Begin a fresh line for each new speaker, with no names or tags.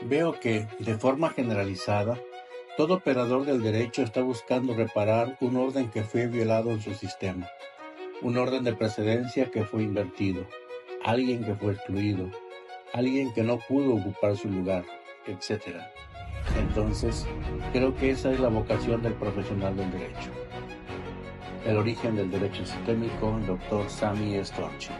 Veo que, de forma generalizada, todo operador del derecho está buscando reparar un orden que fue violado en su sistema, un orden de precedencia que fue invertido, alguien que fue excluido, alguien que no pudo ocupar su lugar, etcétera. Entonces, creo que esa es la vocación del profesional del derecho. El origen del derecho sistémico, Dr. Sami Storchi.